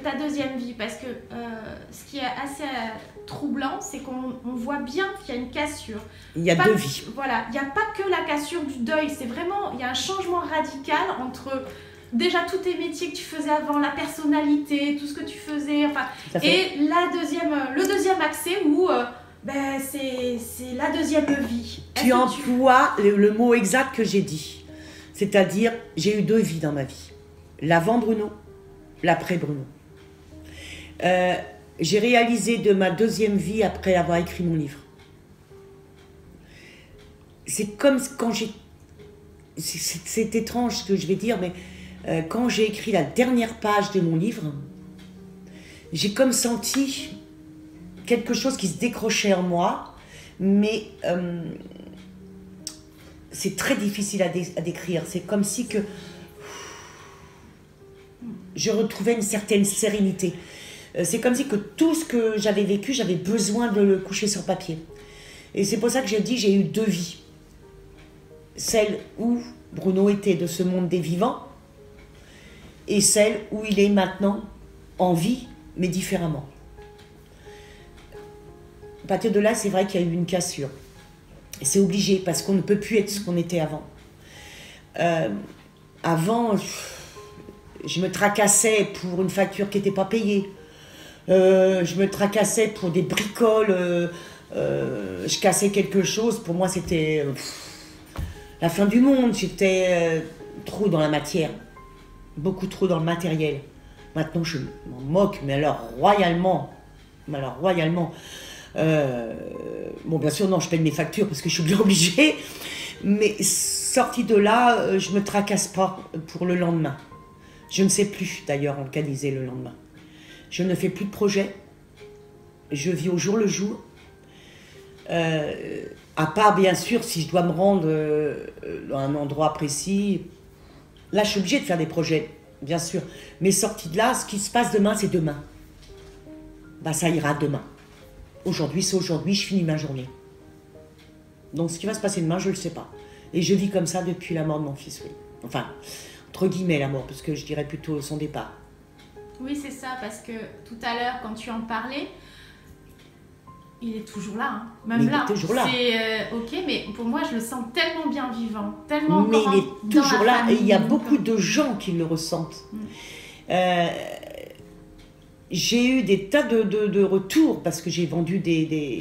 ta deuxième vie, parce que ce qui est assez troublant, c'est qu'on voit bien qu'il y a une cassure. Il y a deux vies. Voilà, il n'y a pas que la cassure du deuil, c'est vraiment, il y a un changement radical entre déjà tous tes métiers que tu faisais avant, la personnalité, tout ce que tu faisais, enfin, et le deuxième accès où ben, c'est la deuxième vie. Tu emploies le mot exact que j'ai dit, c'est-à-dire j'ai eu deux vies dans ma vie, l'avant Bruno, l'après Bruno. J'ai réalisé de ma deuxième vie après avoir écrit mon livre. C'est comme quand j'ai... C'est étrange ce que je vais dire, mais quand j'ai écrit la dernière page de mon livre, j'ai comme senti quelque chose qui se décrochait en moi, mais c'est très difficile à décrire. C'est comme si que je retrouvais une certaine sérénité. C'est comme si que tout ce que j'avais vécu, j'avais besoin de le coucher sur papier. Et c'est pour ça que j'ai dit j'ai eu deux vies. Celle où Bruno était de ce monde des vivants et celle où il est maintenant en vie, mais différemment. À partir de là, c'est vrai qu'il y a eu une cassure. C'est obligé, parce qu'on ne peut plus être ce qu'on était avant. Avant, je me tracassais pour une facture qui n'était pas payée. Je me tracassais pour des bricoles. Je cassais quelque chose. Pour moi, c'était la fin du monde. J'étais trop dans la matière. Beaucoup trop dans le matériel. Maintenant, je m'en moque, mais alors royalement. Bon, bien sûr, non, je paye mes factures parce que je suis bien obligée. Mais sortie de là, je ne me tracasse pas pour le lendemain. Je ne sais plus, d'ailleurs, organiser le lendemain. Je ne fais plus de projets. Je vis au jour le jour. À part, bien sûr, si je dois me rendre dans un endroit précis. Là, je suis obligée de faire des projets, bien sûr. Mais sortie de là, ce qui se passe demain, c'est demain. Bah, ça ira demain. Aujourd'hui, c'est aujourd'hui, je finis ma journée. Donc, ce qui va se passer demain, je ne le sais pas. Et je vis comme ça depuis la mort de mon fils, oui. Enfin, entre guillemets, la mort, parce que je dirais plutôt son départ. Oui, c'est ça, parce que tout à l'heure, quand tu en parlais, il est toujours là, hein. Même là. Il est toujours là. C'est ok, mais pour moi, je le sens tellement bien vivant, tellement mais il est toujours là, famille, et il y a beaucoup de gens qui le ressentent. J'ai eu des tas de retours, parce que j'ai vendu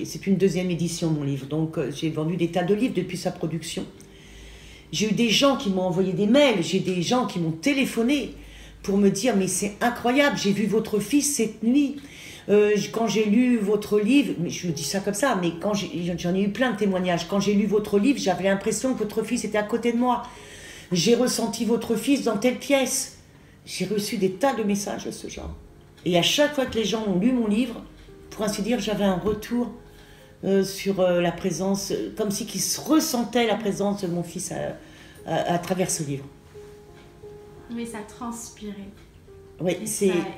c'est une deuxième édition, mon livre, donc j'ai vendu des tas de livres depuis sa production. J'ai eu des gens qui m'ont envoyé des mails, j'ai des gens qui m'ont téléphoné pour me dire « mais c'est incroyable, j'ai vu votre fils cette nuit, quand j'ai lu votre livre », mais je dis ça comme ça, mais quand j'en ai eu plein de témoignages, quand j'ai lu votre livre, j'avais l'impression que votre fils était à côté de moi. J'ai ressenti votre fils dans telle pièce. J'ai reçu des tas de messages de ce genre. Et à chaque fois que les gens ont lu mon livre, pour ainsi dire, j'avais un retour sur la présence, comme si qu'ils ressentaient la présence de mon fils à travers ce livre. Oui, ça transpirait. Oui,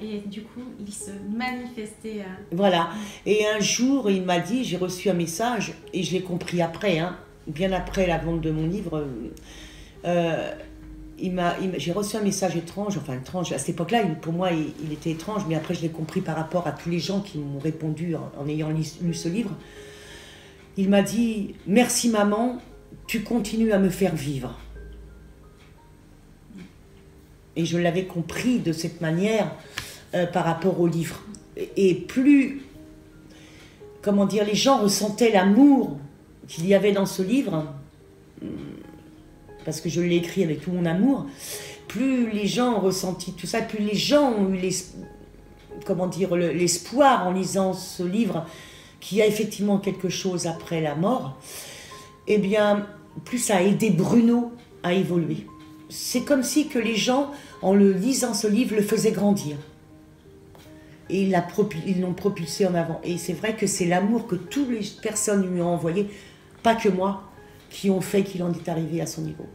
et du coup, il se manifestait. Voilà. Et un jour, il m'a dit, j'ai reçu un message, et je l'ai compris après, hein, bien après la vente de mon livre, j'ai reçu un message étrange, enfin étrange, à cette époque-là, pour moi, il était étrange, mais après, je l'ai compris par rapport à tous les gens qui m'ont répondu en ayant lu ce livre. Il m'a dit « Merci maman, tu continues à me faire vivre ». Et je l'avais compris de cette manière par rapport au livre. Et plus, comment dire, les gens ressentaient l'amour qu'il y avait dans ce livre, parce que je l'ai écrit avec tout mon amour, plus les gens ont ressenti tout ça, plus les gens ont eu l'espoir en lisant ce livre, qu'il y a effectivement quelque chose après la mort, eh bien, plus ça a aidé Bruno à évoluer. C'est comme si que les gens, en le lisant ce livre, le faisaient grandir. Et ils l'ont propulsé en avant. Et c'est vrai que c'est l'amour que toutes les personnes lui ont envoyé, pas que moi, qui ont fait qu'il en est arrivé à son niveau.